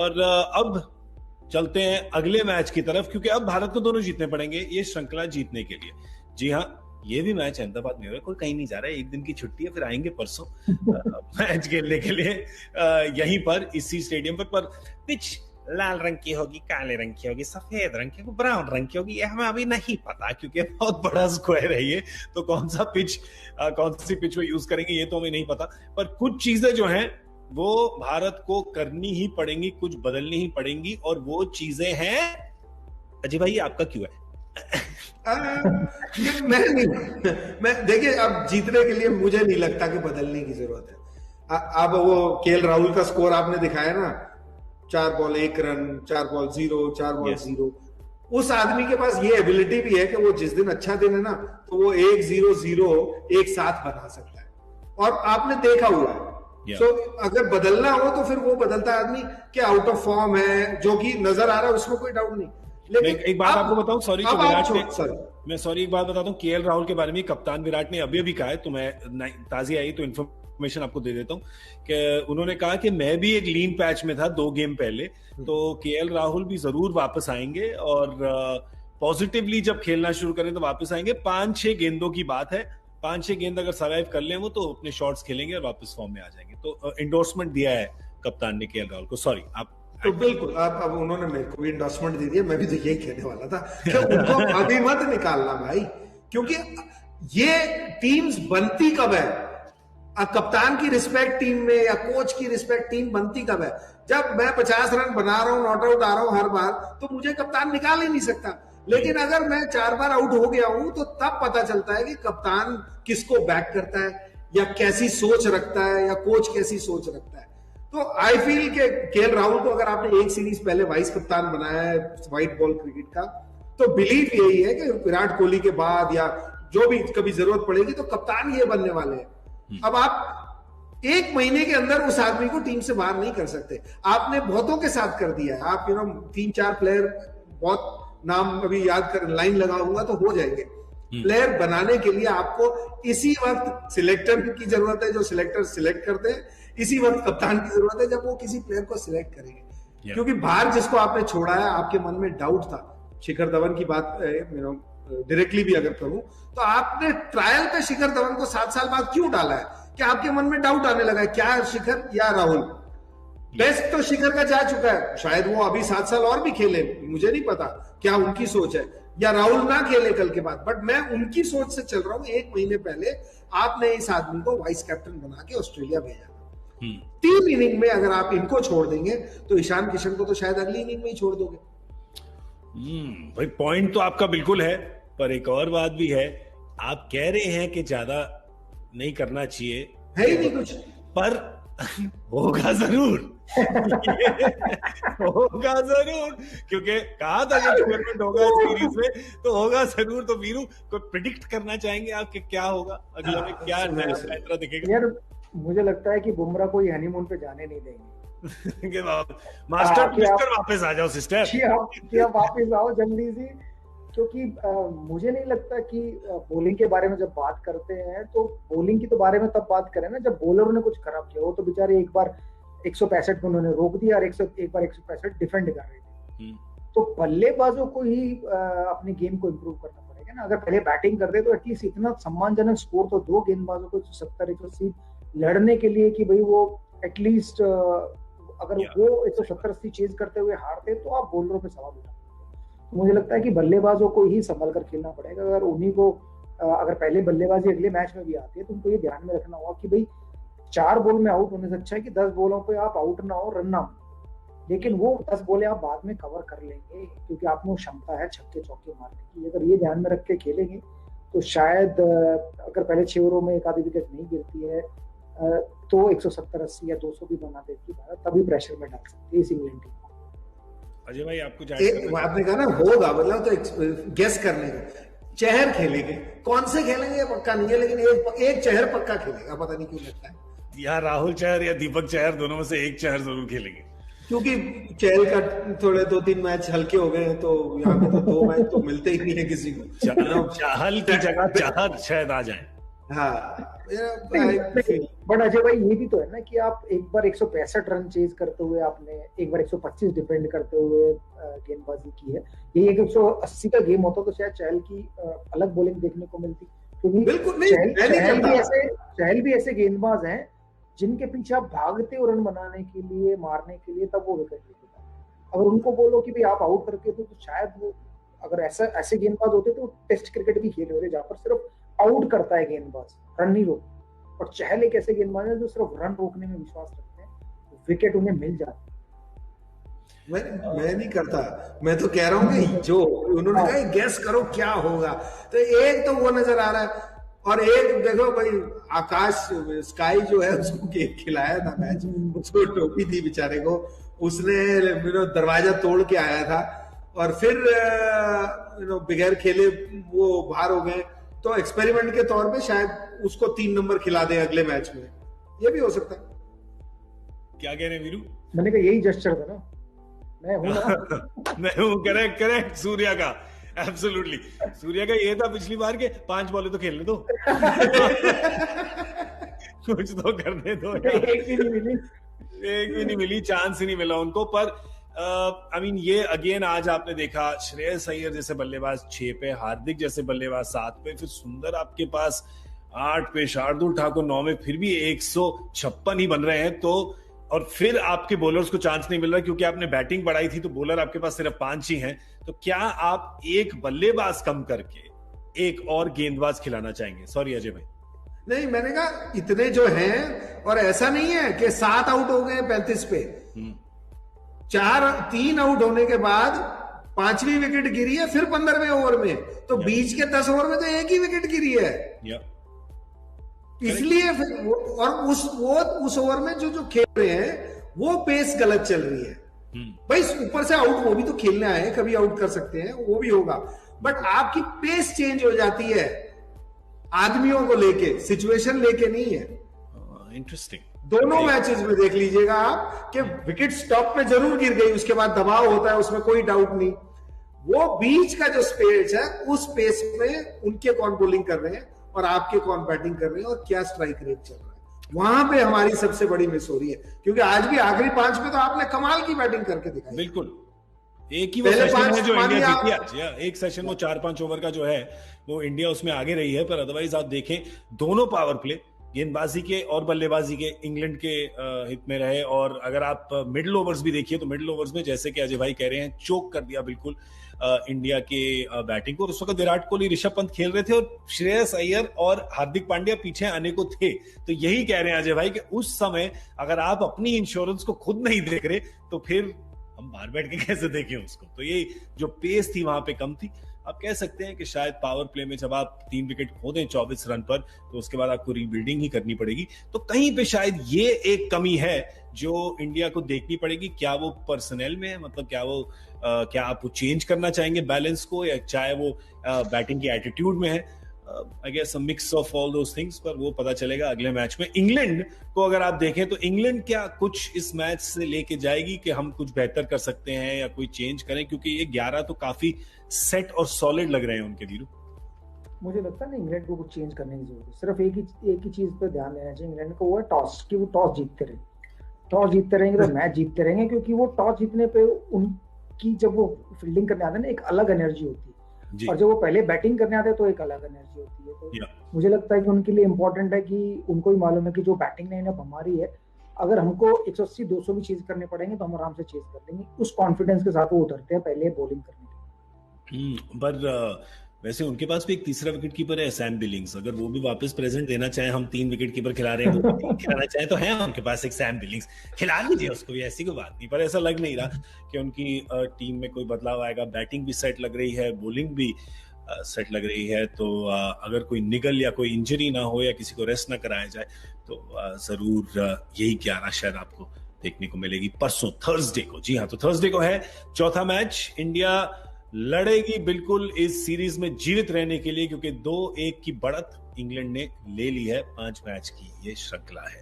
और अब चलते हैं अगले मैच की तरफ, क्योंकि अब भारत को दोनों जीतने पड़ेंगे ये श्रृंखला जीतने के लिए। जी हाँ, ये भी मैच अहमदाबाद में हो रहा है, कोई कहीं नहीं जा रहा है, एक दिन की छुट्टी है, फिर आएंगे परसों मैच खेलने के लिए यहीं पर इसी स्टेडियम पर पिच लाल रंग की होगी, काले रंग की होगी, सफेद रंग की, ब्राउन रंग की होगी, ये हमें अभी नहीं पता, क्योंकि बहुत बड़ा स्क्वायर है ये, तो कौन सी पिच वो यूज करेंगे ये तो हमें नहीं पता। पर कुछ चीजें जो हैं वो भारत को करनी ही पड़ेंगी, कुछ बदलनी ही पड़ेंगी, और वो चीजें हैं अजय भाई आपका क्यों है? मैं देखिए, अब जीतने के लिए मुझे नहीं लगता कि बदलने की जरूरत है। अब वो केएल राहुल का स्कोर आपने दिखाया ना, 4 बॉल 1 रन, 4 बॉल 0, 4 बॉल 0। उस आदमी के पास ये एबिलिटी भी है कि वो जिस दिन अच्छा दिन है ना, तो वो 1-0-0 एक साथ बना सकता है, और आपने देखा हुआ है। So, अगर बदलना हो तो फिर वो बदलता आदमी कि आउट ऑफ फॉर्म है, जो कि नजर आ रहा है, उसमें कोई डाउट नहीं। लेकिन एक बात आपको बताऊं, एक बात बताता हूं केएल राहुल के बारे में। कप्तान विराट ने अभी कहा है, तो मैं ताजी आई तो इन्फॉर्मेशन आपको दे देता हूं कि उन्होंने कहा कि मैं भी एक लीन पैच में था 2 गेम पहले, तो केएल राहुल भी जरूर वापस आएंगे, और पॉजिटिवली जब खेलना शुरू करें तो वापस आएंगे। 5-6 गेंदों की बात है, 5-6 गेंद अगर सर्वाइव कर लें वो, तो अपने शॉट्स खेलेंगे और वापस फॉर्म में आ जाएंगे। तो एंडोर्समेंट दिया है कप्तान ने केएल राहुल को। सॉरी, आप तो बिल्कुल अब उन्होंने मेरे को भी एंडोर्समेंट दे दिया, मैं भी तो यही कहने वाला था कि उनको अभी मत निकालना भाई, क्योंकि ये टीम्स बनती कब है? कप्तान की रिस्पेक्ट टीम में या कोच की रिस्पेक्ट टीम बनती कब है? जब मैं 50 रन बना रहा हूं, नॉट आउट आ रहा हूं हर बार, तो मुझे कप्तान निकाल ही नहीं सकता। लेकिन अगर मैं 4 बार आउट हो गया हूं, तो तब पता चलता है कि कप्तान किसको बैक करता है, या कैसी सोच रखता है, या कोच कैसी सोच रखता है। तो आई फील के केएल राहुल को अगर आपने एक सीरीज पहले वाइस कप्तान बनाया है व्हाइट बॉल क्रिकेट का, तो बिलीव यही है कि विराट कोहली के बाद या जो भी कभी जरूरत पड़ेगी तो कप्तान ये बनने वाले हैं। अब आप 1 महीने के अंदर उस आदमी को टीम से बाहर नहीं कर सकते। आपने बहुतों के साथ कर दिया है। आप 3-4 प्लेयर, बहुत नाम अभी याद कर, लाइन लगाऊंगा तो हो जाएंगे। प्लेयर बनाने के लिए आपको इसी वक्त सिलेक्टर की जरूरत है, जो सिलेक्टर सिलेक्ट करते हैं, इसी वक्त कप्तान की जरूरत है जब वो किसी प्लेयर को सिलेक्ट करेंगे। क्योंकि बाहर जिसको आपने छोड़ा है, आपके मन में डाउट था, शिखर धवन की बात डायरेक्टली भी अगर करूं, तो आपने ट्रायल पे शिखर धवन को 7 साल बाद क्यों डाला है? क्या आपके मन में डाउट आने लगा है क्या शिखर या राहुल? बेस्ट तो शिखर का जा चुका है, शायद वो अभी 7 साल और भी खेले, मुझे नहीं पता क्या उनकी सोच है, या राहुल ना खेले कल के बाद, बट मैं उनकी सोच से चल रहा हूं। 1 महीने पहले आपने इस आदमी को वाइस कैप्टन बना के ऑस्ट्रेलिया भेजा। 3 इनिंग में अगर आप इनको छोड़ देंगे तो ईशान किशन को तो शायद अगली इनिंग में ही छोड़ दोगे। भाई पॉइंट तो आपका बिल्कुल है, पर एक और बात भी है। आप कह रहे हैं कि ज्यादा नहीं करना चाहिए, है ही नहीं कुछ, पर होगा जरूर होगा जरूर, क्योंकि कहा था कि टूर्नामेंट होगा इस सीरीज में, तो होगा जरूर। तो वीरू, कोई प्रिडिक्ट करना चाहेंगे आप कि क्या होगा अगले में, क्या नया पैटर्न दिखेगा? यार मुझे लगता है कि बुमराह कोई हनीमून पे जाने नहीं देंगे। मास्टर वापस आ जाओ सिस्टर, क्या वापस आओ जल्दी से, क्योंकि मुझे नहीं लगता कि बॉलिंग के बारे में जब बात करते हैं तो बॉलिंग की तो बारे में तब बात करें ना जब बॉलरों ने कुछ खराब किया हो। तो बेचारे एक बार 165 को उन्होंने रोक दिया और एक बार 165 डिफेंड कर रहे थे। तो बल्लेबाजों को ही अपनी गेम को इम्प्रूव करना पड़ेगा ना। अगर पहले बैटिंग कर दे तो एटलीस्ट इतना सम्मानजनक स्कोर तो दो गेंदबाजों को 70-180 लड़ने के लिए कि भाई वो एटलीस्ट अगर वो 170-80 चेज करते हुए हारते तो आप बॉलरों पे सवाल उठा। मुझे लगता है कि बल्लेबाजों को ही संभल कर खेलना पड़ेगा। अगर उन्हीं को अगर पहले बल्लेबाजी अगले मैच में भी आती है तो उनको ये ध्यान में रखना होगा कि भाई 4 बॉल में आउट होने से अच्छा है कि 10 बॉलों पे आप आउट ना हो, रन ना हो, लेकिन वो 10 बॉलें आप बाद में कवर कर लेंगे क्योंकि आप में क्षमता है छक्के चौके मारने की। अगर ये ध्यान में रख के खेलेंगे तो शायद अगर पहले 6 ओवरों में एक आधी विकेट नहीं गिरती है तो 170-80 या 200 भी बना देती भारत, तभी प्रेशर में डाल सकती है इस इंग्लैंड टीम को। अजय भाई आपको आपने कहा ना होगा, मतलब तो गेस करने का चहर खेलेंगे, कौन से खेलेंगे पक्का नहीं है, लेकिन एक चहर पक्का खेलेगा, पता नहीं क्यों लगता है। या राहुल चहर या दीपक चहर, दोनों में से एक चहर जरूर खेलेंगे, क्योंकि चहल का थोड़े 2-3 मैच हल्के हो गए हैं तो यहाँ पे तो 2 मैच तो मिलते ही नहीं है किसी को। चहल की जगह चहर शायद आ जाए। हाँ बट अजय भाई ये भी तो है ना कि आप एक बार 165 रन चेज करते हुए आपने एक बार 125 डिफेंड करते हुए गेंदबाजी की है। ये एक 180 का गेम होता तो शायद चहल की अलग बॉलिंग देखने को मिलती, क्योंकि बिल्कुल नहीं, चहल भी ऐसे गेंदबाज हैं जिनके पीछे आप भागते हो रन बनाने के लिए, मारने के लिए, तब वो विकेट लेते हैं। अगर उनको बोलो कि भाई आप आउट करके दो तो शायद वो, अगर ऐसे गेंदबाज होते तो टेस्ट क्रिकेट भी खेले होते जहां पर सिर्फ आउट करता है गेंदबाज, रन नहीं रोक। और चहल एक ऐसे गेंदबाज है जो सिर्फ रन रोकने में विश्वास रखते हैं, विकेट उन्हें मिल जाती है। मैं नहीं करता, मैं तो कह रहा हूँ कि जो उन्होंने कहा गेस करो क्या होगा, तो एक तो वो नजर आ रहा है, और एक देखो भाई आकाश स्काई जो है उसको गेम खिलाया था मैच, उसको टोपी थी बेचारे को, उसने दरवाजा तोड़ के आया था और फिर बगैर खेले वो बाहर हो गए, तो एक्सपेरिमेंट के तौर पे शायद उसको 3 नंबर खिला दे अगले मैच में, ये भी हो सकता है। क्या कह रहे हैं वीरू? मैंने कहा यही जेस्चर था ना, मैं हूं ना। मैं हूं, करेक्ट सूर्या का, एब्सोल्युटली सूर्या का ये था पिछली बार के 5 बॉलें तो खेलने दो। कुछ तो करने दो। एक भी नहीं मिली, चांस ही नहीं मिला उनको। पर आई मीन ये अगेन आज आपने देखा श्रेयस अय्यर जैसे बल्लेबाज 6 पे, हार्दिक जैसे बल्लेबाज 7 पे, फिर सुंदर आपके पास 8 पे, शार्दुल ठाकुर 9 में, फिर भी 156 ही बन रहे हैं। तो और फिर आपके बॉलर्स को चांस नहीं मिल रहा क्योंकि आपने बैटिंग बढ़ाई थी, तो बॉलर आपके पास सिर्फ 5 ही हैं। तो क्या आप एक बल्लेबाज कम करके एक और गेंदबाज खिलाना चाहेंगे? सॉरी अजय भाई। नहीं, मैंने कहा इतने जो हैं, और ऐसा नहीं है कि 7 आउट हो गए 35 पे, 3 आउट होने के बाद 5वीं विकेट गिरी है, फिर 15वें ओवर में, तो बीच के 10 ओवर में तो एक ही विकेट गिरी है। इसलिए फिर और उस ओवर में जो खेल रहे हैं वो पेस गलत चल रही है। भाई ऊपर से आउट वो भी तो खेलने आए, कभी आउट कर सकते हैं, वो भी होगा, बट आपकी पेस चेंज हो जाती है आदमियों को लेके, सिचुएशन लेके नहीं है। इंटरेस्टिंग। दोनों मैचेस में देख लीजिएगा आप कि विकेट स्टॉप पे जरूर गिर गई, उसके बाद दबाव होता है, उसमें कोई डाउट नहीं। वो बीच का जो स्पेस है, उस स्पेस में उनके कौन बॉलिंग कर रहे हैं और आपके कौन बैटिंग कर रहे हैं और क्या स्ट्राइक रेट चल रहा है, वहां पे हमारी सबसे बड़ी मिस हो रही है। क्योंकि आज भी आखिरी 5 में तो आपने कमाल की बैटिंग करके दिखाई। बिल्कुल, एक ही वो सेशन है जो इंडिया जीती आज, एक सेशन वो 4-5 ओवर का जो है वो इंडिया उसमें आगे रही है। पर अदरवाइज आप देखें दोनों पावर प्ले गेंदबाजी के और बल्लेबाजी के इंग्लैंड के हित में रहे। और अगर आप मिडिल ओवर्स भी देखिए तो मिडिल ओवर्स में जैसे कि अजय भाई कह रहे हैं, चोक कर दिया बिल्कुल इंडिया के बैटिंग को। और उस वक्त विराट कोहली, ऋषभ पंत खेल रहे थे और श्रेयस अय्यर और हार्दिक पांड्या पीछे आने को थे। तो यही कह रहे हैं अजय भाई कि उस समय अगर आप अपनी इंश्योरेंस को खुद नहीं देख रहे तो फिर हम बाहर बैठ के कैसे देखें उसको। तो ये जो पेस थी वहां पे कम थी। आप कह सकते हैं कि शायद पावर प्ले में जब आप 3 विकेट खो दें 24 रन पर, तो उसके बाद आपको रीबिल्डिंग ही करनी पड़ेगी। तो कहीं पे शायद ये एक कमी है जो इंडिया को देखनी पड़ेगी। क्या वो पर्सनल में है, मतलब क्या आप चेंज करना चाहेंगे बैलेंस को, या चाहे वो बैटिंग की एटीट्यूड में है? I guess a mix of all those things, पर वो पता चलेगा अगले मैच में। इंग्लैंड को अगर आप देखें तो इंग्लैंड क्या कुछ इस मैच से लेके जाएगी कि हम कुछ बेहतर कर सकते हैं या कोई चेंज करें? क्योंकि ये 11 तो काफी सेट और सॉलिड लग रहे हैं उनके वीरू। मुझे लगता है ना इंग्लैंड को कुछ चेंज करने की जरूरत है। सिर्फ एक ही चीज पर ध्यान देना चाहिए इंग्लैंड को, वो है टॉस, कि वो टॉस जीतते रहे। टॉस जीतते रहेंगे तो मैच जीतते रहेंगे, क्योंकि वो टॉस जीतने पे उनकी जब वो फील्डिंग करने आते हैं ना एक अलग एनर्जी होती है, और जब वो पहले बैटिंग करने आते हैं तो एक अलग एनर्जी होती है। तो मुझे लगता है कि उनके लिए इंपॉर्टेंट है कि उनको भी मालूम है कि जो बैटिंग लाइनअप हमारी है, अगर हमको 180-200 भी चेज करने पड़ेंगे तो हम आराम से चेज कर लेंगे। उस कॉन्फिडेंस के साथ वो उतरते हैं पहले बॉलिंग करने के। पर वैसे उनके पास भी एक तीसरा विकेट कीपर है, सैम बिलिंग्स। अगर वो भी वापस प्रेजेंट देना चाहे, हम 3 विकेट कीपर खिला रहे हैं तो खिलाना चाहे तो है उनके पास एक सैम बिलिंग्स, खिला लीजिए उसको भी, ऐसी कोई बात नहीं। पर ऐसा लग नहीं रहा कि उनकी टीम में कोई बदलाव आएगा। बैटिंग भी सेट लग रही है, बॉलिंग भी सेट लग रही है। तो अगर कोई निगल या कोई इंजरी ना हो या किसी को रेस्ट ना कराया जाए तो जरूर यही 11 शायद आपको देखने को मिलेगी परसों थर्सडे को। जी हाँ, तो थर्सडे को है चौथा मैच। इंडिया लड़ेगी बिल्कुल इस सीरीज में जीवित रहने के लिए, क्योंकि 2-1 की बढ़त इंग्लैंड ने ले ली है। 5 मैच की ये श्रृंखला है।